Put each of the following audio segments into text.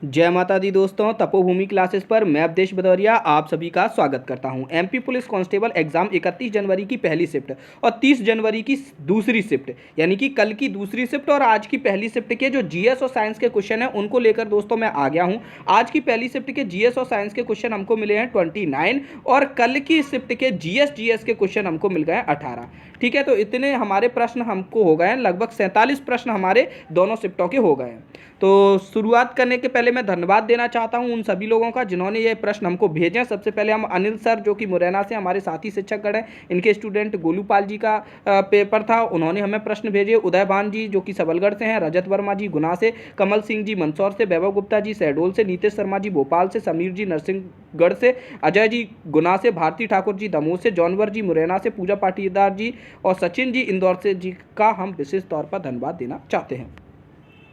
जय माता दी दोस्तों, तपोभूमि क्लासेस पर मैं अवधेश भदौरिया आप सभी का स्वागत करता हूं। एमपी पुलिस कांस्टेबल एग्जाम 31 जनवरी की पहली शिफ्ट और 30 जनवरी की दूसरी शिफ्ट, यानी कि कल की दूसरी शिफ्ट और आज की पहली शिफ्ट के जो जीएस और साइंस के क्वेश्चन हैं उनको लेकर दोस्तों मैं आ गया हूं। आज की पहली शिफ्ट के जीएस और साइंस के क्वेश्चन हमको मिले हैं 29 और कल की शिफ्ट के जीएस के क्वेश्चन हमको मिल गए हैं 18। ठीक है, तो इतने हमारे प्रश्न हमको हो गए हैं, लगभग 47 प्रश्न हमारे दोनों शिफ्टों के हो गए हैं। तो शुरुआत करने के पहले मैं धन्यवाद देना चाहता हूं उन सभी लोगों का जिन्होंने ये प्रश्न हमको भेजे हैं। सबसे पहले हम अनिल सर जो कि मुरैना से हमारे साथी शिक्षकगण हैं, इनके स्टूडेंट गोलूपाल जी का पेपर था, उन्होंने हमें प्रश्न भेजे। उदय भान जी जो कि सबलगढ़ से हैं, रजत वर्मा जी गुना से, कमल सिंह जी मंदसौर से, वैभव गुप्ता जी शहडोल से, नीतीश शर्मा जी भोपाल से, समीर जी नरसिंहगढ़ से, अजय जी गुना से, भारती ठाकुर जी दमोह से, जॉनवर जी मुरैना से, पूजा पाटीदार जी और सचिन जी इंदौर से जी का हम विशेष तौर पर धन्यवाद देना चाहते हैं।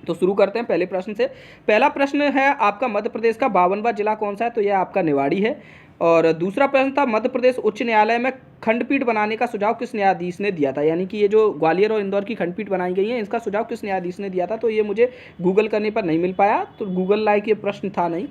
तो शुरू करते हैं पहले प्रश्न से। पहला प्रश्न है आपका, मध्य प्रदेश का 52वां जिला कौन सा है? तो यह आपका निवाड़ी है। और दूसरा प्रश्न था, मध्य प्रदेश उच्च न्यायालय में खंडपीठ बनाने का सुझाव किस न्यायाधीश ने दिया था? यानी कि ये जो ग्वालियर और इंदौर की खंडपीठ बनाई गई है, इसका सुझाव किस न्यायाधीश ने दिया था? तो ये मुझे गूगल करने पर नहीं मिल पाया, तो गूगल लाइक ये प्रश्न था नहीं।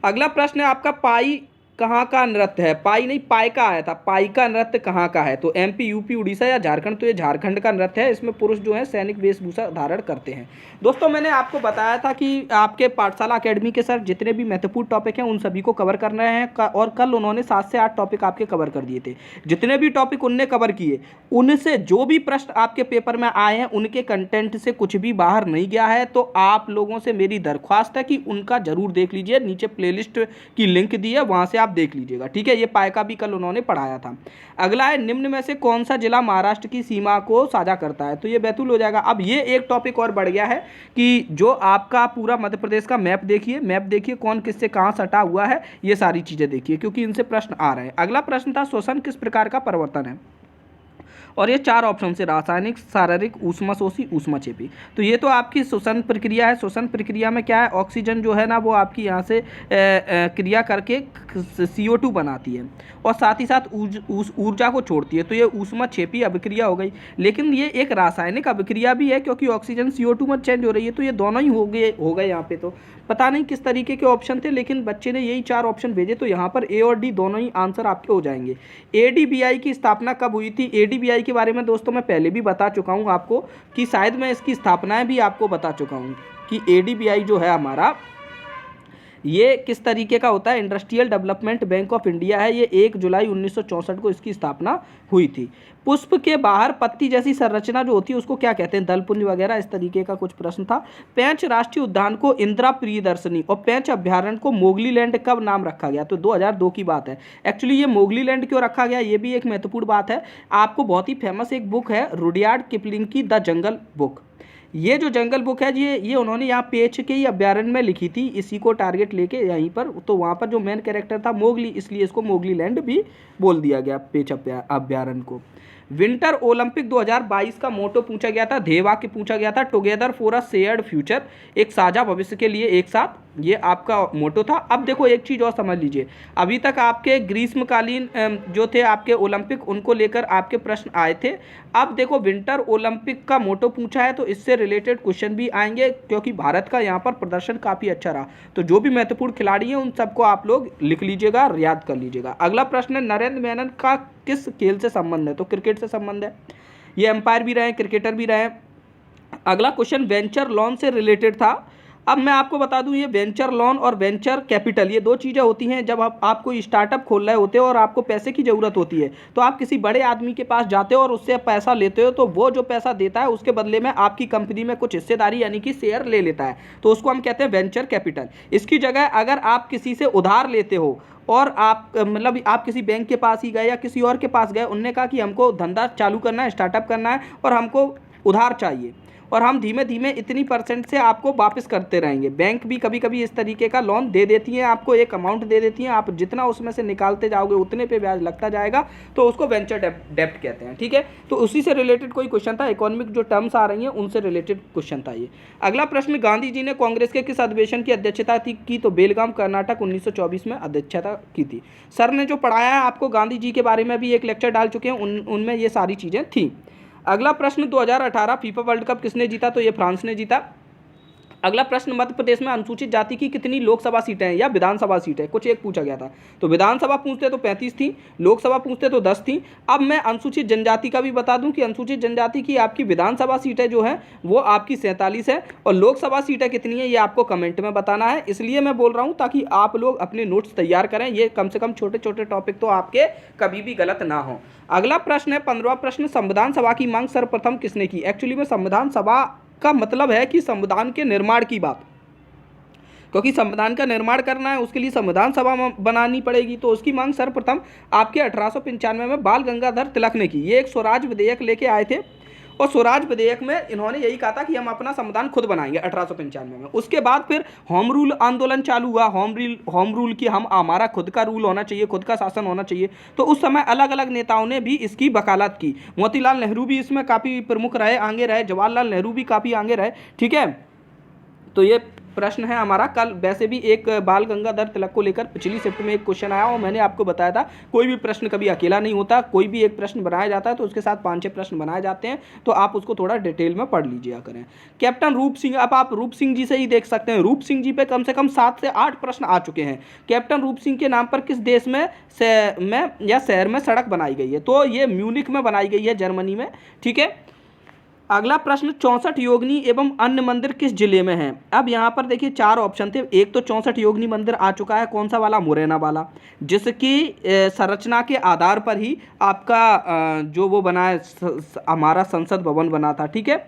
अगला प्रश्न है आपका, पाई कहाँ का नृत्य है? पाई नहीं, पाई का आया था। पाई का नृत्य कहाँ का है? तो एमपी, यूपी, उड़ीसा या झारखंड? तो ये झारखंड का नृत्य है। इसमें पुरुष जो है सैनिक वेशभूषा धारण करते हैं। दोस्तों मैंने आपको बताया था कि आपके पाठशाला अकेडमी के सर जितने भी महत्वपूर्ण टॉपिक हैं उन सभी को कवर करना है, और कल उन्होंने 7 से 8 टॉपिक आपके कवर कर दिए थे। जितने भी टॉपिक उनने कवर किए, उनसे जो भी प्रश्न आपके पेपर में आए हैं उनके कंटेंट से कुछ भी बाहर नहीं गया है। तो आप लोगों से मेरी दरख्वास्त है कि उनका जरूर देख लीजिए, नीचे प्लेलिस्ट की लिंक दी है, वहां से आप देख लीजिएगा। ठीक है, ये पाई का भी कल उन्होंने पढ़ाया था। अगला है, निम्न में से कौन सा जिला महाराष्ट्र की सीमा को साझा करता है? तो ये बैतूल हो जाएगा। अब ये एक टॉपिक और बढ़ गया है कि जो आपका पूरा मध्य प्रदेश का मैप देखिए कौन किससे कहां सटा हुआ है, ये सारी चीजें देखिए क्योंकि इनसे प्रश्न आ रहे हैं। अगला प्रश्न था, श्वसन किस प्रकार का परिवर्तन है? और ये 4 ऑप्शन से, रासायनिक, शारीरिक, ऊष्माशोषी, ऊष्माक्षेपी। तो ये तो आपकी श्वसन प्रक्रिया है। श्वसन प्रक्रिया में क्या है, ऑक्सीजन जो है ना वो आपकी यहाँ से क्रिया करके CO2 बनाती है और साथ ही साथ ऊर्जा को छोड़ती है। तो ये ऊष्माक्षेपी अभिक्रिया हो गई। लेकिन ये एक रासायनिक अभिक्रिया भी है क्योंकि ऑक्सीजन CO2 में चेंज हो रही है। तो ये दोनों ही हो गए यहाँ पे। तो पता नहीं किस तरीके के ऑप्शन थे, लेकिन बच्चे ने यही 4 ऑप्शन भेजे, तो यहाँ पर ए और डी दोनों ही आंसर आपके हो जाएंगे। ADBI की स्थापना कब हुई थी? ADBI के बारे में दोस्तों मैं पहले भी बता चुका हूँ आपको, कि शायद मैं इसकी स्थापनाएं भी आपको बता चुका हूँ कि ADBI जो है हमारा, ये किस तरीके का होता है, industrial development bank of India है। ये 1 जुलाई 1964 को इसकी स्थापना हुई थी। पुष्प के बाहर पत्ती जैसी संरचना जो होती है उसको क्या कहते हैं? दलपुंज वगैरह, इस तरीके का कुछ प्रश्न था। पेंच राष्ट्रीय उद्यान को इंदिरा प्रियदर्शनी और पेंच अभ्यारण्य को मोगली लैंड कब नाम रखा गया? तो 2002 की बात है। एक्चुअली ये मोगली लैंड क्यों रखा गया, ये भी एक महत्वपूर्ण बात है। आपको बहुत ही फेमस एक बुक है रुडयार्ड किपलिंग की, द जंगल बुक। ये जो जंगल बुक है ये उन्होंने यहाँ पेंच के ही अभ्यारण्य में लिखी थी, इसी को टारगेट लेके यहीं पर। तो वहाँ पर जो मेन कैरेक्टर था मोगली, इसलिए इसको मोगली लैंड भी बोल दिया गया पेंच अभ्यारण्य को। विंटर ओलंपिक 2022 का मोटो पूछा गया था, ध्येय वाक्य पूछा गया था, together for a shared future, एक साझा भविष्य के लिए एक साथ, ये आपका मोटो था। अब देखो एक चीज़ और समझ लीजिए, अभी तक आपके ग्रीष्मकालीन जो थे आपके ओलंपिक, उनको लेकर आपके प्रश्न आए थे। अब देखो विंटर ओलंपिक का मोटो पूछा है, तो इससे रिलेटेड क्वेश्चन भी आएंगे क्योंकि भारत का यहाँ पर प्रदर्शन काफ़ी अच्छा रहा। तो जो भी महत्वपूर्ण खिलाड़ी हैं उन सबको आप लोग लिख लीजिएगा, याद कर लीजिएगा। अगला प्रश्न है, नरेंद्र मेनन का किस खेल से संबंध है? तो क्रिकेट से संबंध है। ये एम्पायर भी रहे, क्रिकेटर भी रहे। अगला क्वेश्चन वेंचर लोन से रिलेटेड था। अब मैं आपको बता दूं, ये वेंचर लोन और वेंचर कैपिटल ये 2 चीज़ें होती हैं। जब आप कोई स्टार्टअप खोल रहे होते हो और आपको पैसे की ज़रूरत होती है, तो आप किसी बड़े आदमी के पास जाते हो और उससे पैसा लेते हो, तो वो जो पैसा देता है उसके बदले में आपकी कंपनी में कुछ हिस्सेदारी यानी कि शेयर ले लेता है, तो उसको हम कहते हैं वेंचर कैपिटल। इसकी जगह अगर आप किसी से उधार लेते हो और आप मतलब आप किसी बैंक के पास ही गए या किसी और के पास गए, उनने कहा कि हमको धंधा चालू करना है, स्टार्टअप करना है और हमको उधार चाहिए, और हम धीमे धीमे इतनी % से आपको वापस करते रहेंगे। बैंक भी कभी कभी इस तरीके का लोन दे देती हैं, आपको एक अमाउंट दे देती हैं, आप जितना उसमें से निकालते जाओगे उतने पे ब्याज लगता जाएगा, तो उसको वेंचर डेप्ट कहते हैं। ठीक है, तो उसी से रिलेटेड कोई क्वेश्चन था, इकोनॉमिक जो टर्म्स आ रही हैं उनसे रिलेटेड क्वेश्चन था ये। अगला प्रश्न, गांधी जी ने कांग्रेस के किस अधिवेशन की अध्यक्षता की? तो बेलगाम कर्नाटक 1924 में अध्यक्षता की थी। सर ने जो पढ़ाया है आपको गांधी जी के बारे में भी एक लेक्चर डाल चुके हैं, उनमें ये सारी चीज़ें थी। अगला प्रश्न, 2018 फीफा वर्ल्ड कप किसने जीता? तो ये फ्रांस ने जीता। अगला प्रश्न, मध्य प्रदेश में अनुसूचित जाति की कितनी लोकसभा सीटें हैं या विधानसभा सीटें, कुछ एक पूछा गया था। तो विधानसभा पूछते तो 35 थी, लोकसभा पूछते तो 10 थी। अब मैं अनुसूचित जनजाति का भी बता दूं कि अनुसूचित जनजाति की आपकी विधानसभा सीटें जो हैं वो आपकी 47 है, और लोकसभा सीटें कितनी है ये आपको कमेंट में बताना है। इसलिए मैं बोल रहा हूँ ताकि आप लोग अपने नोट्स तैयार करें, ये कम से कम छोटे छोटे टॉपिक तो आपके कभी भी गलत ना हो। अगला प्रश्न है 15वां प्रश्न, संविधान सभा की मांग सर्वप्रथम किसने की। एक्चुअली में संविधान सभा का मतलब है कि संविधान के निर्माण की बात, क्योंकि संविधान का निर्माण करना है उसके लिए संविधान सभा बनानी पड़ेगी। तो उसकी मांग सर्वप्रथम आपके 1895 में बाल गंगाधर तिलक ने की। ये एक स्वराज विधेयक लेके आए थे, और स्वराज विधेयक में इन्होंने यही कहा था कि हम अपना संविधान खुद बनाएंगे 1895 में। उसके बाद फिर होम रूल आंदोलन चालू हुआ, होम रूल की हमारा खुद का रूल होना चाहिए, खुद का शासन होना चाहिए। तो उस समय अलग अलग नेताओं ने भी इसकी वकालत की। मोतीलाल नेहरू भी इसमें काफ़ी प्रमुख रहे, आगे रहे, जवाहरलाल नेहरू भी काफ़ी आगे रहे। ठीक है, तो ये प्रश्न है हमारा। कल वैसे भी एक बाल गंगाधर तिलक को लेकर पिछली शिफ्ट में एक क्वेश्चन आया, और मैंने आपको बताया था कोई भी प्रश्न कभी अकेला नहीं होता, कोई भी एक प्रश्न बनाया जाता है तो उसके साथ 5-6 प्रश्न बनाए जाते हैं, तो आप उसको थोड़ा डिटेल में पढ़ लीजिए करें। कैप्टन रूप सिंह, अब आप रूप सिंह जी से ही देख सकते हैं, रूप सिंह जी पे कम से कम 7 से 8 प्रश्न आ चुके हैं। कैप्टन रूप सिंह के नाम पर किस देश में या शहर में सड़क बनाई गई है, तो ये म्यूनिख में बनाई गई है, जर्मनी में। ठीक है, अगला प्रश्न, 64 योगिनी एवं अन्य मंदिर किस जिले में हैं। अब यहाँ पर देखिए 4 ऑप्शन थे। एक तो 64 योगिनी मंदिर आ चुका है, कौन सा वाला, मुरैना वाला, जिसकी संरचना के आधार पर ही आपका जो वो बना है हमारा संसद भवन बना था। ठीक है,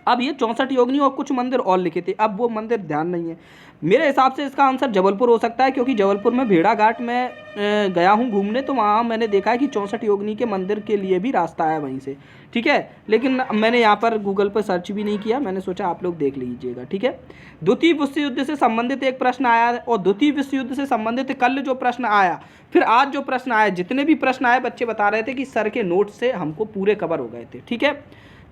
अब ये 64 योगिनी और कुछ मंदिर और लिखे थे, अब वो मंदिर ध्यान नहीं है। मेरे हिसाब से इसका आंसर जबलपुर हो सकता है, क्योंकि जबलपुर में भेड़ाघाट में गया हूँ घूमने, तो वहाँ मैंने देखा है कि 64 योगिनी के मंदिर के लिए भी रास्ता है वहीं से। ठीक है, लेकिन मैंने यहाँ पर गूगल पर सर्च भी नहीं किया, मैंने सोचा आप लोग देख लीजिएगा। ठीक है, द्वितीय विश्व युद्ध से संबंधित एक प्रश्न आया, और द्वितीय विश्व युद्ध से संबंधित कल जो प्रश्न आया, फिर आज जो प्रश्न आया, जितने भी प्रश्न आए बच्चे बता रहे थे कि सर के नोट से हमको पूरे कवर हो गए थे। ठीक है,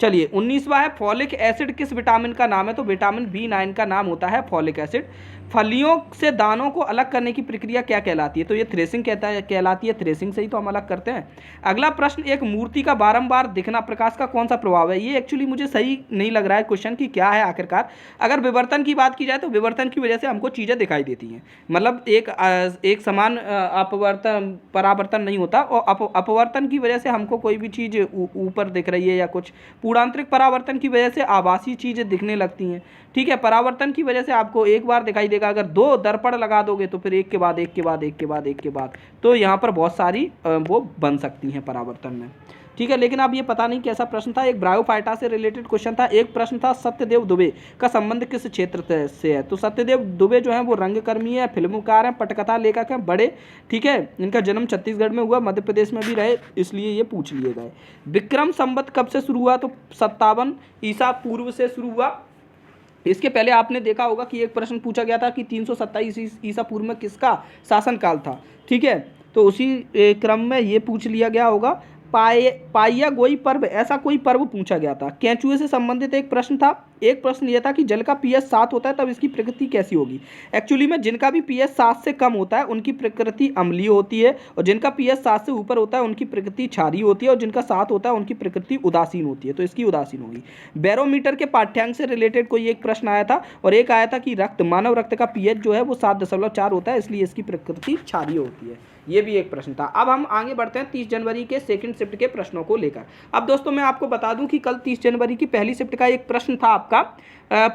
चलिए 19वां है, फॉलिक एसिड किस विटामिन का नाम है, तो विटामिन B9 का नाम होता है फॉलिक एसिड। फलियों से दानों को अलग करने की प्रक्रिया क्या कहलाती है, तो ये थ्रेसिंग कहलाती है, थ्रेसिंग से ही तो हम अलग करते हैं। अगला प्रश्न, एक मूर्ति का बारंबार दिखना प्रकाश का कौन सा प्रभाव है। ये एक्चुअली मुझे सही नहीं लग रहा है क्वेश्चन कि क्या है आखिरकार। अगर विवर्तन की बात की जाए तो विवर्तन की वजह से हमको चीज़ें दिखाई देती हैं, मतलब एक समान अपवर्तन परावर्तन नहीं होता, और अपवर्तन की वजह से हमको कोई भी चीज़ ऊपर दिख रही है या कुछ। पूर्णांतरिक परावर्तन की वजह से आभासी चीज़ें दिखने लगती हैं। ठीक है, परावर्तन की वजह से आपको एक बार दिखाई देगा, अगर 2 दर्पण लगा दोगे तो फिर एक के बाद एक के बाद एक के बाद एक के बाद, तो यहाँ पर बहुत सारी वो बन सकती हैं परावर्तन में। ठीक है, लेकिन अब ये पता नहीं कैसा प्रश्न था। एक ब्रायोफाइटा से रिलेटेड क्वेश्चन था। एक प्रश्न था, सत्यदेव दुबे का संबंध किस क्षेत्र से है, तो सत्यदेव दुबे जो है वो रंगकर्मी है, फिल्मकार हैं, पटकथा लेखक हैं, बड़े। ठीक है, इनका जन्म छत्तीसगढ़ में हुआ, मध्य प्रदेश में भी रहे, इसलिए ये पूछ लिए गए। विक्रम संवत कब से शुरू हुआ, तो 57 ईसा पूर्व से शुरू हुआ। इसके पहले आपने देखा होगा कि एक प्रश्न पूछा गया था कि 327 ईसा पूर्व में किसका शासनकाल था। ठीक है, तो उसी क्रम में ये पूछ लिया गया होगा। पाइया गोई पर्व, ऐसा कोई पर्व पूछा गया था। केंचुए से संबंधित एक प्रश्न था। एक प्रश्न यह था कि जल का pH 7 होता है तब इसकी प्रकृति कैसी होगी। एक्चुअली में जिनका भी pH 7 से कम होता है उनकी प्रकृति अम्लीय होती है, और जिनका pH 7 से ऊपर होता है उनकी प्रकृति क्षारीय होती है, और जिनका 7 होता है उनकी प्रकृति उदासीन होती है, तो इसकी उदासीन होगी। बैरोमीटर के पाठ्यांक से रिलेटेड कोई एक प्रश्न आया था, और एक आया था कि मानव रक्त का pH जो है वो 7.4 होता है, इसलिए इसकी प्रकृति क्षारीय होती है। ये भी एक प्रश्न था। अब हम आगे बढ़ते हैं 30 जनवरी के सेकंड शिफ्ट के प्रश्नों को लेकर। अब दोस्तों मैं आपको बता दूं कि कल 30 जनवरी की पहली शिफ्ट का एक प्रश्न था आपका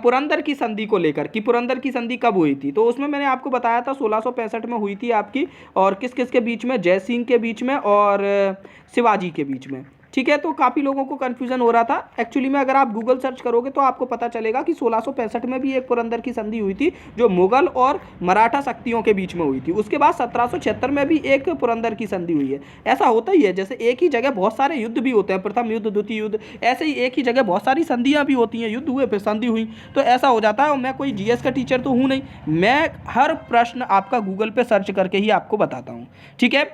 पुरंदर की संधि को लेकर, कि पुरंदर की संधि कब हुई थी। तो उसमें मैंने आपको बताया था 1665 में हुई थी आपकी, और किस किस के बीच में, जय सिंह के बीच में और शिवाजी के बीच में। ठीक है, तो काफ़ी लोगों को कन्फ्यूजन हो रहा था। एक्चुअली में अगर आप गूगल सर्च करोगे तो आपको पता चलेगा कि 1665 में भी एक पुरंदर की संधि हुई थी जो मुगल और मराठा शक्तियों के बीच में हुई थी। उसके बाद 1776 में भी एक पुरंदर की संधि हुई है। ऐसा होता ही है, जैसे एक ही जगह बहुत सारे युद्ध भी होते हैं, प्रथम युद्ध, द्वितीय युद्ध, ऐसे ही एक ही जगह बहुत सारी संधियाँ भी होती हैं, युद्ध हुए फिर संधि हुई, तो ऐसा हो जाता है। और मैं कोई GS का टीचर तो हूँ नहीं, मैं हर प्रश्न आपका गूगल पर सर्च करके ही आपको बताता हूँ। ठीक है,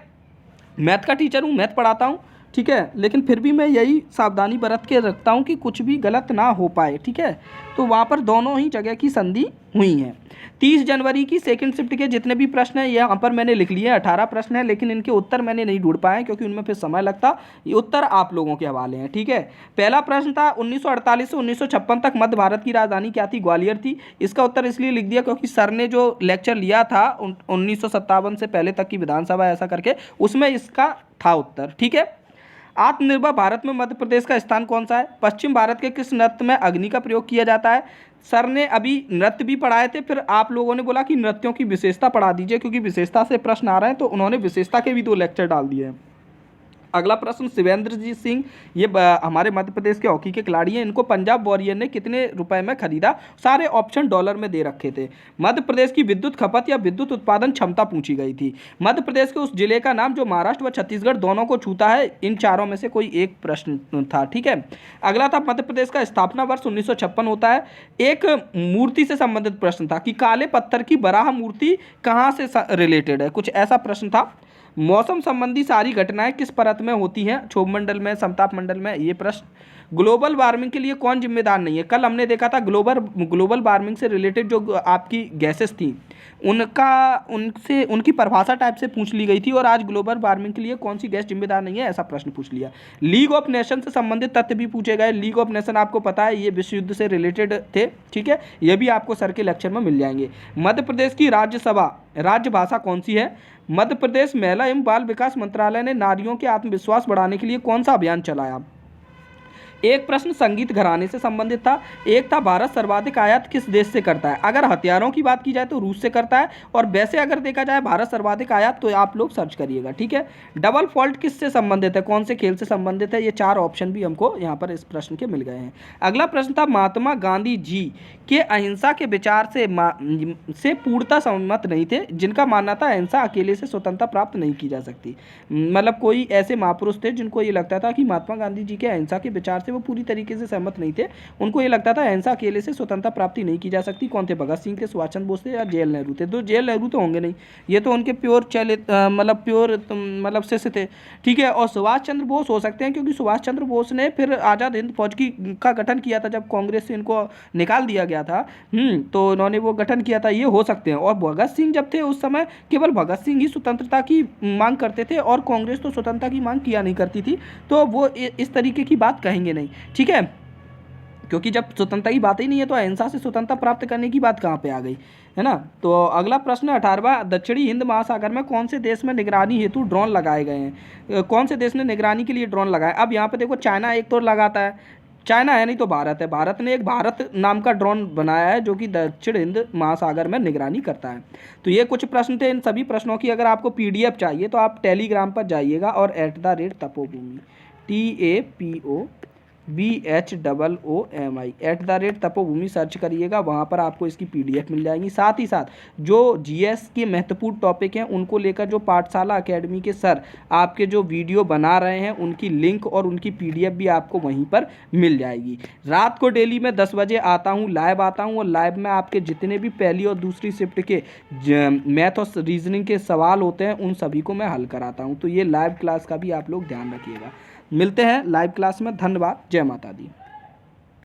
मैथ का टीचर हूँ, मैथ पढ़ाता हूँ। ठीक है, लेकिन फिर भी मैं यही सावधानी बरत के रखता हूँ कि कुछ भी गलत ना हो पाए। ठीक है, तो वहाँ पर दोनों ही जगह की संधि हुई हैं। 30 जनवरी की सेकंड शिफ्ट के जितने भी प्रश्न हैं यहाँ पर मैंने लिख लिए हैं, 18 प्रश्न हैं, लेकिन इनके उत्तर मैंने नहीं ढूंढ पाए क्योंकि उनमें फिर समय लगता। ये उत्तर आप लोगों के हवाले हैं। ठीक है, पहला प्रश्न था 1948 से 1956 तक मध्य भारत की राजधानी क्या थी? ग्वालियर थी। इसका उत्तर इसलिए लिख दिया क्योंकि सर ने जो लेक्चर लिया था 1957 से पहले तक की विधानसभा ऐसा करके, उसमें इसका था उत्तर। ठीक है, आत्मनिर्भर भारत में मध्य प्रदेश का स्थान कौन सा है? पश्चिम भारत के किस नृत्य में अग्नि का प्रयोग किया जाता है? सर ने अभी नृत्य भी पढ़ाए थे, फिर आप लोगों ने बोला कि नृत्यों की विशेषता पढ़ा दीजिए क्योंकि विशेषता से प्रश्न आ रहे हैं, तो उन्होंने विशेषता के भी 2 लेक्चर डाल दिए हैं। अगला प्रश्न, शिवेंद्रजीत सिंह, ये हमारे मध्य प्रदेश के हॉकी के खिलाड़ी हैं, इनको पंजाब वॉरियर ने कितने रुपए में खरीदा? सारे ऑप्शन डॉलर में दे रखे थे। मध्य प्रदेश की विद्युत खपत या विद्युत उत्पादन क्षमता पूछी गई थी। मध्य प्रदेश के उस जिले का नाम जो महाराष्ट्र व छत्तीसगढ़ दोनों को छूता है, इन चारों में से कोई एक प्रश्न था। ठीक है, अगला था मध्य प्रदेश का स्थापना वर्ष 1956 होता है। एक मूर्ति से संबंधित प्रश्न था कि काले पत्थर की बराह मूर्ति कहाँ से रिलेटेड है, कुछ ऐसा प्रश्न था। मौसम संबंधी सारी घटनाएं किस परत में होती हैं? क्षोभ मंडल में, समताप मंडल में? ये प्रश्न। ग्लोबल वार्मिंग के लिए कौन जिम्मेदार नहीं है? कल हमने देखा था ग्लोबल वार्मिंग से रिलेटेड जो आपकी गैसेस थी उनकी परिभाषा टाइप से पूछ ली गई थी, और आज ग्लोबल वार्मिंग के लिए कौन सी गैस जिम्मेदार नहीं है, ऐसा प्रश्न पूछ लिया। लीग ऑफ नेशन से संबंधित तथ्य भी पूछे गए। लीग ऑफ नेशन आपको पता है ये विश्व युद्ध से रिलेटेड थे। ठीक है, ये भी आपको सर के लेक्चर में मिल जाएंगे। मध्य प्रदेश की राज्यसभा राज्य भाषा कौन सी है? मध्य प्रदेश महिला एवं बाल विकास मंत्रालय ने नारियों के आत्मविश्वास बढ़ाने के लिए कौन सा अभियान चलाया? एक प्रश्न संगीत घराने से संबंधित था। एक था भारत सर्वाधिक आयात किस देश से करता है? अगर हथियारों की बात की जाए तो रूस से करता है, और वैसे अगर देखा जाए भारत सर्वाधिक आयात तो आप लोग सर्च करिएगा। ठीक है, डबल फॉल्ट किससे संबंधित है? कौन से खेल से संबंधित है? ये 4 ऑप्शन भी हमको यहाँ पर इस प्रश्न के मिल गए हैं। अगला प्रश्न था महात्मा गांधी जी के अहिंसा के विचार से पूर्णतः सहमत नहीं थे, जिनका मानना था अहिंसा अकेले से स्वतंत्रता प्राप्त नहीं की जा सकती। मतलब कोई ऐसे महापुरुष थे जिनको ये लगता था कि महात्मा गांधी जी के अहिंसा के विचार से वो पूरी तरीके से सहमत नहीं थे। उनको ये लगता था अहिंसा अकेले से स्वतंत्रता प्राप्ति नहीं की जा सकती। कौन थे? भगत सिंह थे, सुभाष चंद्र बोस थे, या जवाहरलाल नेहरू थे? तो जवाहरलाल नेहरू तो होंगे नहीं, ये तो उनके प्योर शिष्य थे। ठीक है, और सुभाष चंद्र बोस हो सकते हैं क्योंकि सुभाष चंद्र बोस ने फिर आज़ाद हिंद फौज का गठन किया था जब कांग्रेस से इनको निकाल दिया गया था। तो उन्होंने वो गठन किया था, ये हो सकते हैं। और भगत सिंह जब थे उस समय केवल भगत सिंह ही स्वतंत्रता की मांग करते थे और कांग्रेस तो स्वतंत्रता की मांग किया नहीं करती थी, तो वो इस तरीके की बात कहेंगे नहीं। ठीक है, क्योंकि जब स्वतंत्रता की बात ही नहीं है तो अहिंसा से स्वतंत्रता प्राप्त करने की बात कहाँ पे आ गई, है ना। तो अगला प्रश्न 18वां, दक्षिणी हिंद महासागर में कौन से देश में निगरानी हेतु ड्रोन लगाए गए हैं? कौन से देश ने निगरानी के लिए ड्रोन लगाए? अब यहाँ पे देखो चाइना एक तो लगाता है, चाइना है नहीं तो भारत है। भारत ने एक भारत नाम का ड्रोन बनाया है जो कि दक्षिण हिंद महासागर में निगरानी करता है। तो ये कुछ प्रश्न थे। इन सभी प्रश्नों की अगर आपको PDF चाहिए तो आप टेलीग्राम पर जाइएगा और @तपोभूमि TAPOBHOOMI @तपोभूमि सर्च करिएगा, वहाँ पर आपको इसकी PDF मिल जाएंगी। साथ ही साथ जो GS के महत्वपूर्ण टॉपिक हैं उनको लेकर जो पाठशाला अकेडमी के सर आपके जो वीडियो बना रहे हैं उनकी लिंक और उनकी PDF भी आपको वहीं पर मिल जाएगी। रात को डेली मैं 10 बजे आता हूँ, लाइव आता हूँ, और लाइव में आपके जितने भी पहली और दूसरी शिफ्ट के मैथ और रीजनिंग के सवाल होते हैं उन सभी को मैं हल कराता हूँ। तो ये लाइव क्लास का भी आप लोग ध्यान रखिएगा। मिलते हैं लाइव क्लास में। धन्यवाद। जय माता दी।